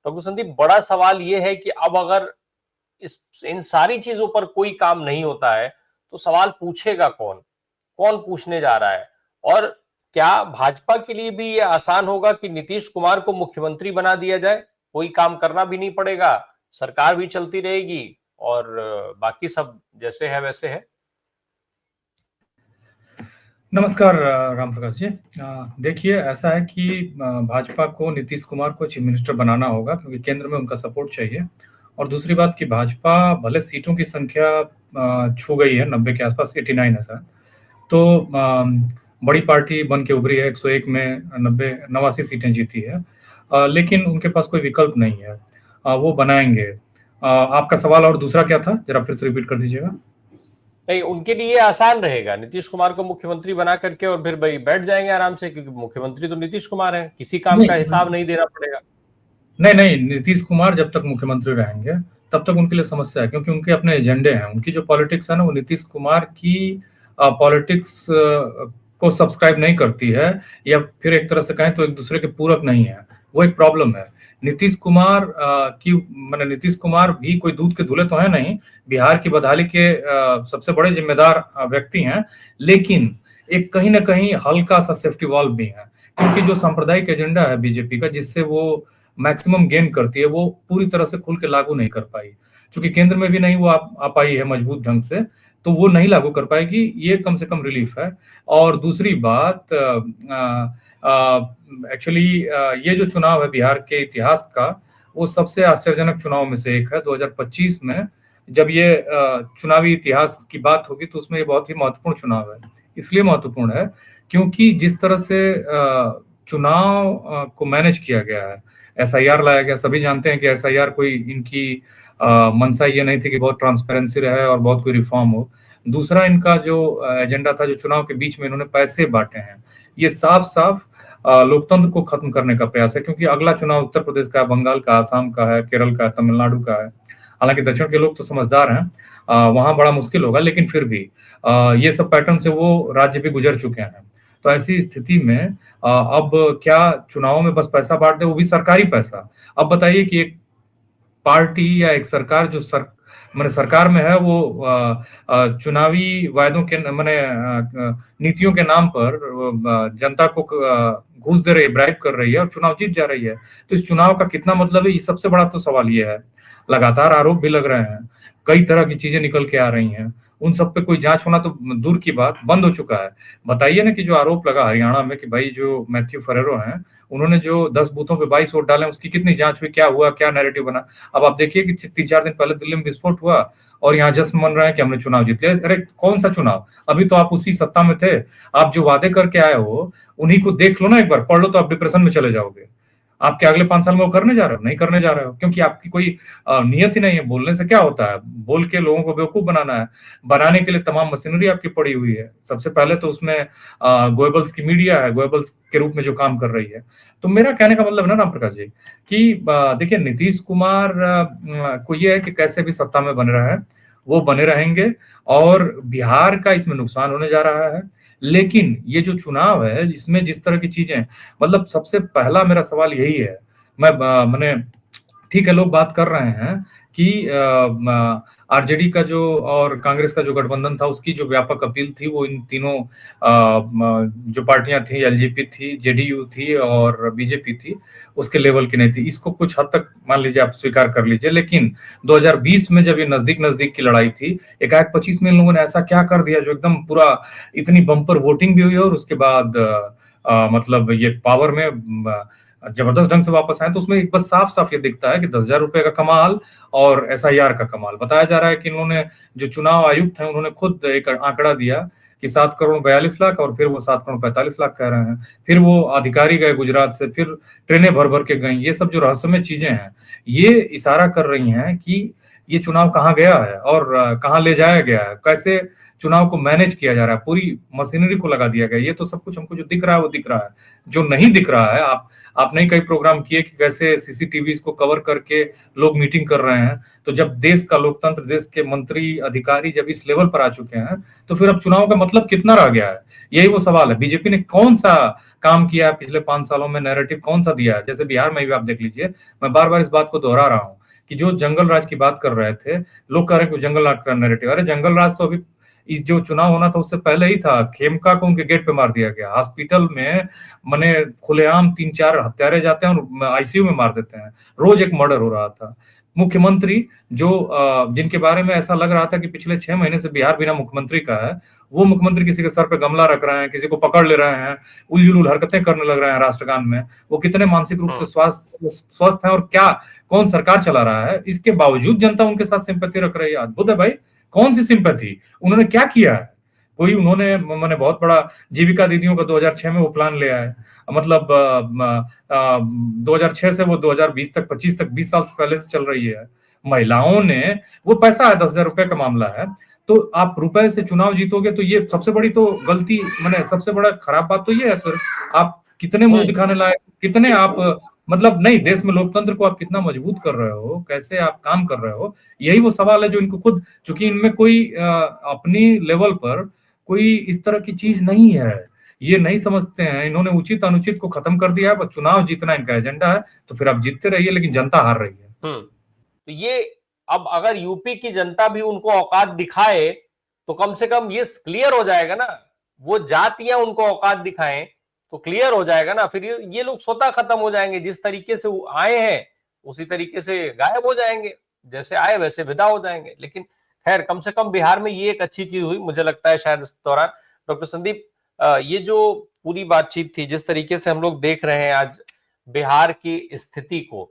Doctor Sandeep, बड़ा सवाल ये है कि अब अगर इस इन सारी चीजों पर कोई काम नहीं होता है तो सवाल पूछेगा कौन? कौन पूछने जा रहा है? और क्या भाजपा के लिए भी ये आसान होगा कि नीतीश कुमार को मुख्यमंत्री बना दिया जाए? कोई काम करना भी नहीं पड़ेगा, सरकार भी चलती रहेगी और बाकी सब जैसे है वैसे है। नमस्कार राम प्रकाश जी। देखिए, ऐसा है कि भाजपा को नीतीश कुमार को चीफ मिनिस्टर बनाना होगा क्योंकि केंद्र में उनका सपोर्ट चाहिए। और दूसरी बात कि भाजपा भले सीटों की संख्या छू गई है, 90 के आसपास, 89 है सर। तो बड़ी पार्टी बन के उभरी है, 101 में 89 सीटें जीती है। लेकिन उनके पास कोई विकल्प नहीं है। वो बनाएंगे। आपका सवाल और दूसरा क्या था, जरा फिर से रिपीट कर दीजिएगा। नहीं, उनके लिए आसान रहेगा नीतीश कुमार को मुख्यमंत्री बना करके और फिर भाई बैठ जाएंगे आराम से, क्योंकि मुख्यमंत्री तो नीतीश कुमार है, किसी काम का नहीं हिसाब नहीं देना पड़ेगा। नहीं नहीं, नीतीश कुमार जब तक मुख्यमंत्री रहेंगे तब तक उनके लिए समस्या है, क्योंकि उनके अपने एजेंडे हैं। उनकी जो पॉलिटिक्स है ना, वो नीतीश कुमार की पॉलिटिक्स को सब्सक्राइब नहीं करती है, या फिर एक तरह से कहें तो एक दूसरे के पूरक नहीं है। वो एक प्रॉब्लम है। नीतीश कुमार की मैंने नीतीश कुमार भी कोई दूध के धुले तो है नहीं, बिहार की बदहाली के सबसे बड़े जिम्मेदार व्यक्ति हैं, लेकिन एक कहीं ना कहीं हल्का सा सेफ्टी वॉल्व भी है, क्योंकि जो सांप्रदायिक एजेंडा है बीजेपी का, जिससे वो मैक्सिमम गेन करती है, वो पूरी तरह से खुल के लागू नहीं कर पाई। क्योंकि केंद्र में भी नहीं वो आ पाई है मजबूत ढंग से, तो वो नहीं लागू कर पाएगी, ये कम से कम रिलीफ है। और दूसरी बात, एक्चुअली ये जो चुनाव है बिहार के इतिहास का, वो सबसे आश्चर्यजनक चुनाव में से एक है। 2025 में जब ये चुनावी इतिहास की बात होगी तो उसमें ये बहुत ही महत्वपूर्ण चुनाव है। इसलिए महत्वपूर्ण है क्योंकि जिस तरह से चुनाव को मैनेज किया गया है, एसआईआर लाया गया। सभी जानते हैं कि एसआईआर कोई इनकी मंशा ये नहीं थी कि बहुत ट्रांसपेरेंसी रहे और बहुत कोई रिफॉर्म हो। दूसरा, इनका जो एजेंडा था, जो चुनाव के बीच में इन्होंने पैसे बांटे हैं, ये साफ साफ लोकतंत्र को खत्म करने का प्रयास है। क्योंकि अगला चुनाव उत्तर प्रदेश का, बंगाल का, आसाम का है, केरल का, तमिलनाडु का है। हालांकि दक्षिण के लोग तो समझदार हैं, वहां बड़ा मुश्किल होगा, लेकिन फिर भी ये सब पैटर्न से वो राज्य भी गुजर चुके हैं। तो ऐसी स्थिति में अब क्या चुनावों में बस पैसा बांट दे, वो भी सरकारी पैसा। अब बताइए कि एक पार्टी या एक सरकार जो मैंने सरकार में है, वो चुनावी वायदों के मैंने नीतियों के नाम पर जनता को घूस दे रही है, ब्राइब कर रही है और चुनाव जीत जा रही है। तो इस चुनाव का कितना मतलब है, ये सबसे बड़ा तो सवाल ये है। लगातार आरोप भी लग रहे हैं, कई तरह की चीजें निकल के आ रही हैं, उन सब पे कोई जांच होना तो दूर की बात, बंद हो चुका है। बताइए ना कि जो आरोप लगा हरियाणा में कि भाई जो मैथ्यू फरेरो हैं, उन्होंने जो 10 बूथों पे 22 वोट डाले, उसकी कितनी जांच हुई, क्या हुआ, क्या नैरेटिव बना। अब आप देखिए कि 3-4 दिन पहले दिल्ली में विस्फोट हुआ और यहाँ जश्न मन रहे हैं कि हमने चुनाव जीत लिया। अरे कौन सा चुनाव, अभी तो आप उसी सत्ता में थे। आप जो वादे करके आए हो उन्हीं को देख लो ना, एक बार पढ़ लो तो आप डिप्रेशन में चले जाओगे। आपके अगले 5 साल में वो करने जा रहे हो? नहीं करने जा रहे हो, क्योंकि आपकी कोई नियत ही नहीं है। बोलने से क्या होता है, बोल के लोगों को बेवकूफ बनाना है। बनाने के लिए तमाम मशीनरी आपकी पड़ी हुई है। सबसे पहले तो उसमें गोएबल्स की मीडिया है, गोएबल्स के रूप में जो काम कर रही है। तो मेरा कहने का मतलब है ना राम प्रकाश जी, कि देखिए, नीतीश कुमार को ये है कि कैसे भी सत्ता में बन रहा है, वो बने रहेंगे और बिहार का इसमें नुकसान होने जा रहा है। लेकिन ये जो चुनाव है, इसमें जिस तरह की चीजें, मतलब सबसे पहला मेरा सवाल यही है। मैंने ठीक है, लोग बात कर रहे हैं कि आरजेडी का जो और कांग्रेस का जो गठबंधन था, उसकी जो व्यापक अपील थी, वो इन तीनों जो पार्टियां थी, एलजेपी थी, जेडीयू थी और बीजेपी थी, उसके लेवल की नहीं थी। इसको कुछ हद तक मान लीजिए, आप स्वीकार कर लीजिए। लेकिन 2020 में जब ये नजदीक नजदीक की लड़ाई थी, एकाएक 25 में इन लोगों ने ऐसा क्या कर दिया जो एकदम पूरा, इतनी बम्पर वोटिंग भी हुई और उसके बाद मतलब ये पावर में जबरदस्त ढंग से वापस आए। तो उसमें एक बस साफ साफ ये दिखता है कि 10,000 रुपए का कमाल और एसआईआर का कमाल। बताया जा रहा है कि इन्होंने, जो चुनाव आयुक्त हैं, उन्होंने खुद एक आंकड़ा दिया कि 7,42,00,000, और फिर वो 7,45,00,000 कह रहे हैं। फिर वो अधिकारी गए गुजरात से, फिर ट्रेनें भर भर के गई। ये सब जो रहस्यमय चीजें हैं, ये इशारा कर रही हैं कि ये चुनाव कहाँ गया है और कहाँ ले जाया गया है, कैसे चुनाव को मैनेज किया जा रहा है, पूरी मशीनरी को लगा दिया गया। ये तो सब कुछ हमको जो दिख रहा है वो दिख रहा है। जो नहीं दिख रहा है, आपने कई प्रोग्राम किए कि कैसे सीसीटीवी को कवर करके लोग मीटिंग कर रहे हैं। तो जब देश का लोकतंत्र, देश के मंत्री अधिकारी जब इस लेवल पर आ चुके हैं, तो फिर अब चुनाव का मतलब कितना रह गया है? यही वो सवाल है। बीजेपी ने कौन सा काम किया है पिछले 5 सालों में, नैरेटिव कौन सा दिया है? जैसे बिहार में भी आप देख लीजिए, मैं बार बार इस बात को दोहरा रहा हूँ कि जो जंगल राज की बात कर रहे थे, लोग कह रहे हैं कि जंगल राज का नैरेटिव, अरे जंगल राज तो अभी इस जो चुनाव होना था उससे पहले ही था। खेमका को उनके गेट पे मार दिया गया, हॉस्पिटल में मने खुलेआम 3-4 हत्यारे जाते हैं और आईसीयू में मार देते हैं, रोज एक मर्डर हो रहा था। मुख्यमंत्री जो जिनके बारे में ऐसा लग रहा था कि पिछले 6 महीने से बिहार बिना मुख्यमंत्री का है, वो मुख्यमंत्री किसी के सर पे गमला रख रहे हैं, किसी को पकड़ ले रहे हैं, उलझुल हरकतें करने लग रहे हैं राष्ट्रगान में। वो कितने मानसिक रूप से स्वस्थ है और क्या कौन सरकार चला रहा है, इसके बावजूद जनता उनके साथ सिंपैथी रख रही है। अद्भुत है भाई, कौन सी सिंपैथी? उन्होंने क्या किया है? कोई उन्होंने मैंने बहुत बड़ा जीविका दीदियों का 2006 में वो प्लान ले आए, मतलब 2006 से वो 2020 तक 25 तक 20 साल से पहले से चल रही है। महिलाओं ने वो पैसा है, 10,000 रुपए का मामला है, तो आप रुपए से चुनाव जीतोगे तो ये सबसे बड़ी तो गलती, मैंने सबसे बड़ा खराब बात तो ये है। फिर आप कितने मुंह दिखाने लायक, कितने आप मतलब नहीं, देश में लोकतंत्र को आप कितना मजबूत कर रहे हो, कैसे आप काम कर रहे हो, यही वो सवाल है जो इनको खुद, चूंकि इनमें कोई अपनी लेवल पर कोई इस तरह की चीज नहीं है, ये नहीं समझते हैं। इन्होंने उचित अनुचित को खत्म कर दिया है, बस चुनाव जीतना इनका एजेंडा है। तो फिर आप जीतते रहिए, लेकिन जनता हार रही है। तो ये अब अगर यूपी की जनता भी उनको औकात दिखाए तो कम से कम ये क्लियर हो जाएगा ना, वो जातियां उनको औकात दिखाएं तो क्लियर हो जाएगा ना, फिर ये लोग स्वतः खत्म हो जाएंगे। जिस तरीके से आए हैं उसी तरीके से गायब हो जाएंगे, जैसे आए वैसे विदा हो जाएंगे। लेकिन खैर, कम से कम बिहार में ये एक अच्छी चीज हुई, मुझे लगता है शायद इस दौरान। डॉक्टर संदीप, ये जो पूरी बातचीत थी, जिस तरीके से हम लोग देख रहे हैं आज बिहार की स्थिति को,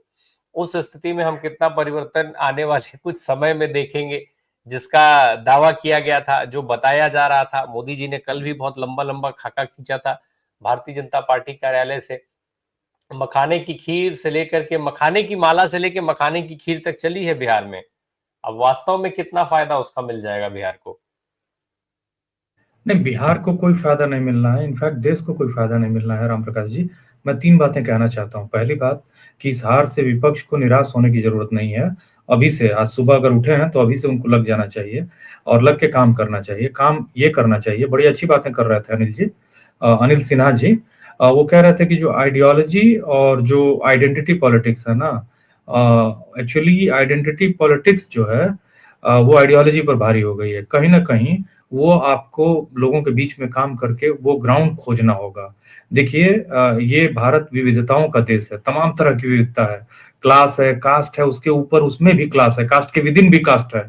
उस स्थिति में हम कितना परिवर्तन आने वाले कुछ समय में देखेंगे, जिसका दावा किया गया था, जो बताया जा रहा था। मोदी जी ने कल भी बहुत लंबा लंबा खाका खींचा था भारतीय जनता पार्टी कार्यालय से। मखाने की खीर से लेकर के मखाने की माला से लेकर मखाने की खीर तक चली है बिहार में। अब वास्तव में कितना फायदा उसका मिल जाएगा बिहार को? नहीं, बिहार को कोई फायदा नहीं मिलना है, इनफैक्ट देश को कोई फायदा नहीं मिलना है। राम प्रकाश जी, मैं 3 बातें कहना चाहता हूँ। पहली बात कि इस हार से विपक्ष को निराश होने की जरूरत नहीं है। अभी से, आज सुबह अगर उठे हैं तो अभी से उनको लग जाना चाहिए और लग के काम करना चाहिए। काम ये करना चाहिए, बड़ी अच्छी बातें कर रहे थे अनिल जी, अनिल सिन्हा जी। वो कह रहे थे कि जो आइडियोलॉजी और जो आइडेंटिटी पॉलिटिक्स है ना, एक्चुअली आइडेंटिटी पॉलिटिक्स जो है वो आइडियोलॉजी पर भारी हो गई है। कहीं ना कहीं वो आपको लोगों के बीच में काम करके वो ग्राउंड खोजना होगा। देखिए, ये भारत विविधताओं का देश है, तमाम तरह की विविधता है, क्लास है, कास्ट है, उसके ऊपर उसमें भी क्लास है, कास्ट के विदिन भी कास्ट है।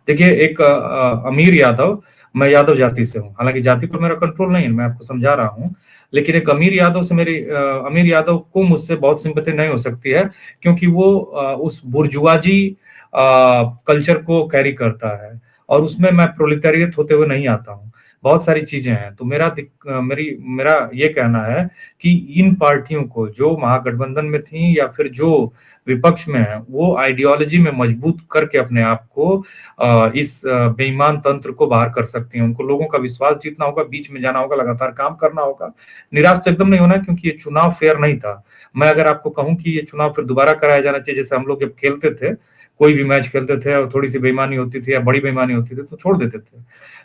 देखिए, एक अमीर यादव, मैं यादव जाति से हूँ, हालांकि जाति पर मेरा कंट्रोल नहीं है, मैं आपको समझा रहा हूँ, लेकिन एक अमीर यादव से मेरी अमीर यादव को मुझसे बहुत सिंपैथी नहीं हो सकती है, क्योंकि वो उस बुर्जुआजी कल्चर को कैरी करता है और उसमें मैं प्रोलेटारिएट होते हुए नहीं आता हूँ। बहुत सारी चीजें हैं। तो मेरा ये कहना है कि इन पार्टियों को जो महागठबंधन में थी या फिर जो विपक्ष में है, वो आइडियोलॉजी में मजबूत करके अपने आप को इस बेईमान तंत्र को बाहर कर सकती हैं। उनको लोगों का विश्वास जीतना होगा, बीच में जाना होगा, लगातार काम करना होगा। निराश तो एकदम नहीं होना, क्योंकि ये चुनाव फेयर नहीं था। मैं अगर आपको कहूं कि ये चुनाव फिर दोबारा कराया जाना चाहिए, जैसे हम लोग जब खेलते थे, कोई भी मैच खेलते थे और थोड़ी सी बेईमानी होती थी या बड़ी बेईमानी होती थी तो छोड़ देते थे।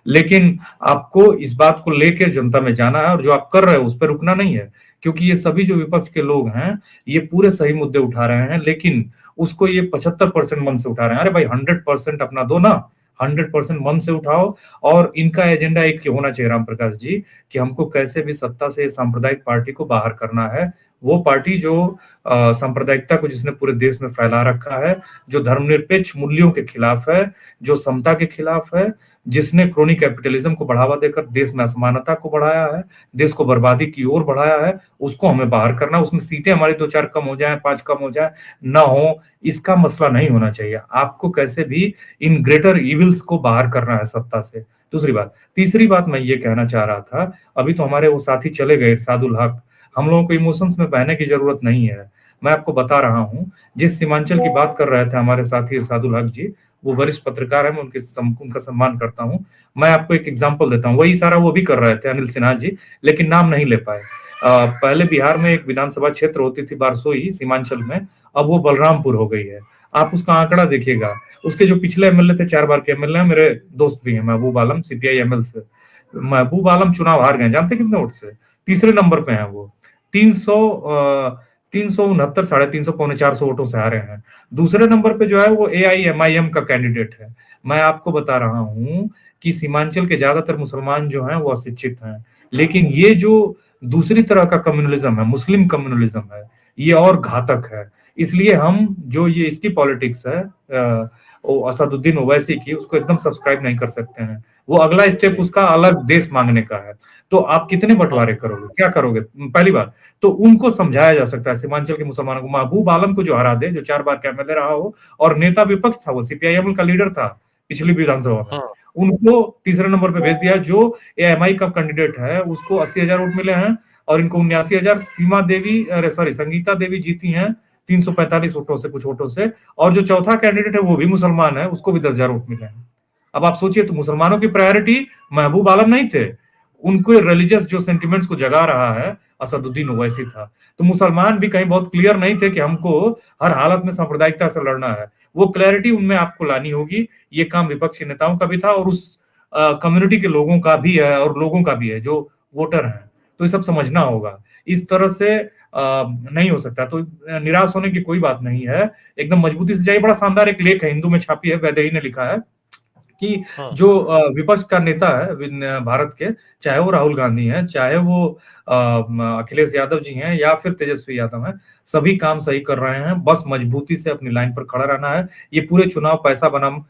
लेकिन आपको इस बात को लेकर जनता में जाना है और जो आप कर रहे हो उस पर रुकना नहीं है, क्योंकि ये सभी जो विपक्ष के लोग हैं ये पूरे सही मुद्दे उठा रहे हैं, लेकिन उसको ये 75% मन से उठा रहे हैं। अरे भाई, 100% अपना दो ना, 100% मन से उठाओ। और इनका एजेंडा एक होना चाहिए राम प्रकाश जी, कि हमको कैसे भी सत्ता से सांप्रदायिक पार्टी को बाहर करना है। वो पार्टी जो सांप्रदायिकता को जिसने पूरे देश में फैला रखा है, जो धर्मनिरपेक्ष मूल्यों के खिलाफ है, जो समता के खिलाफ है, जिसने क्रोनी कैपिटलिज्म को बढ़ावा देकर देश में असमानता को बढ़ाया है, देश को बर्बादी की ओर बढ़ाया है, उसको हमें बाहर करना। उसमें सीटें हमारी 2-4 कम हो जाए, 5 कम हो जाए, ना हो, इसका मसला नहीं होना चाहिए। आपको कैसे भी इन ग्रेटर इविल्स को बाहर करना है सत्ता से। दूसरी बात, तीसरी बात मैं ये कहना चाह रहा था, अभी तो हमारे वो साथी चले गए इरशादुल हक, हम लोगों को इमोशंस में बहने की जरूरत नहीं है। मैं आपको बता रहा हूं, जिस सीमांचल की बात कर रहे थे हमारे साथी इरशादुल हक जी, वो वरिष्ठ पत्रकार है, मैं उनका सम्मान करता हूँ। मैं आपको एक एग्जांपल देता हूँ, वही सारा वो भी कर रहे थे, अनिल सिन्हा जी, लेकिन नाम नहीं ले पाए। पहले बिहार में एक विधानसभा क्षेत्र होती थी बारसोई सीमांचल में, अब वो बलरामपुर हो गई है। आप उसका आंकड़ा देखिएगा, उसके जो पिछले एमएलए थे, 4 बार के एमएलए, मेरे दोस्त भी हैं, महबूब आलम सीपीआई एमएल से। महबूब आलम चुनाव हार गए, जानते कितने वोट से? तीसरे नंबर पे हैं वो, 369, 350, पौने 400 वोटों से हारे हैं। दूसरे नंबर पे जो है वो AIMIM का कैंडिडेट है। मैं आपको बता रहा हूं कि सीमांचल के ज्यादातर मुसलमान जो हैं वो अशिक्षित हैं, लेकिन ये जो दूसरी तरह का कम्युनलिज्म है, मुस्लिम कम्युनलिज्म है, ये और घातक है। इसलिए हम जो ये इसकी पॉलिटिक्स है असदुद्दीन ओवैसी की, उसको एकदम सब्सक्राइब नहीं कर सकते हैं। वो अगला स्टेप उसका अलग देश मांगने का है। तो आप कितने बंटवारे करोगे, क्या करोगे? पहली बात तो उनको समझाया जा सकता है, सीमांचल के मुसलमानों को, महबूब आलम को जो हरा दे, जो 4 बार का एमएलए रहा हो और नेता विपक्ष था, वो सीपीआईएम का लीडर था पिछली विधानसभा में, उनको तीसरे नंबर पे भेज दिया। जो एएमआई का कैंडिडेट है उसको 80,000 वोट मिले हैं और इनको 79,000। संगीता देवी जीती हैं 345 वोटों से, कुछ वोटों से। और जो चौथा कैंडिडेट है वो भी मुसलमान है, उसको भी 10,000 वोट मिले हैं। अब आप सोचिए, तो मुसलमानों की प्रायोरिटी महबूब आलम नहीं थे, उनको रिलीजियस जो सेंटिमेंट्स को जगा रहा है असदुद्दीन ओवैसी था। तो मुसलमान भी कहीं बहुत क्लियर नहीं थे कि हमको हर हालत में सांप्रदायिकता से लड़ना है। वो क्लैरिटी उनमें आपको लानी होगी। ये काम विपक्ष के नेताओं का भी था और उस कम्युनिटी के लोगों का भी है, और लोगों का भी है जो वोटर हैं। तो ये सब समझना होगा, इस तरह से नहीं हो सकता। तो निराश होने की कोई बात नहीं है, एकदम मजबूती से जाइए। बड़ा शानदार एक लेख है, हिंदू में छापी है, वैदेही ने लिखा है कि जो विपक्ष का नेता है भारत के, चाहे वो राहुल गांधी हैं, चाहे वो अखिलेश यादव जी हैं, या फिर तेजस्वी यादव हैं, सभी काम सही कर रहे हैं। बस मजबूती से अपनी लाइन पर खड़ा रहना है। ये पूरे चुनाव पैसा बनाम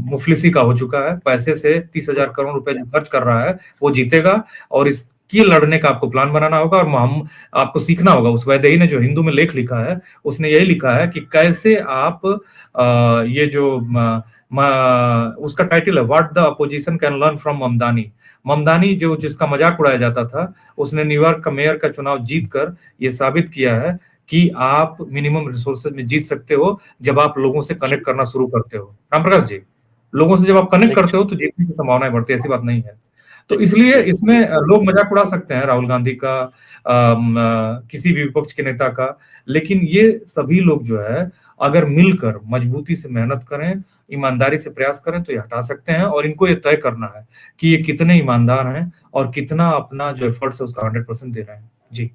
मुफलिसी का हो चुका है। पैसे से 30,000 करोड़ रुपए जो खर्च कर रहा है वो जीतेगा, और इसकी लड़ने का आपको प्लान बनाना होगा। और हम आपको सीखना होगा, उस वैदेही ने जो हिंदू में लेख लिखा है उसने यही लिखा है कि कैसे आप ये जो उसका टाइटल है, what the opposition can learn from Mamdani. Mamdani जो जिसका मजाक उड़ाया जाता था, उसने न्यूयॉर्क का मेयर का चुनाव जीतकर ये साबित किया है कि आप मिनिमम रिसोर्सेज में जीत सकते हो जब आप लोगों से कनेक्ट करना शुरू करते हो। रामप्रकाश जी, लोगों से जब आप कनेक्ट करते हो तो जीतने की संभावनाएं बढ़ती है, ऐसी बात नहीं है। तो इसलिए इसमें लोग मजाक उड़ा सकते हैं राहुल गांधी का, किसी भी विपक्ष के नेता का, लेकिन ये सभी लोग जो है अगर मिलकर मजबूती से मेहनत करें, ईमानदारी से प्रयास करें, तो ये हटा सकते हैं। और इनको ये तय करना है कि ये कितने ईमानदार हैं और कितना अपना जो एफर्ट्स है उसका 100% दे रहे हैं। जी।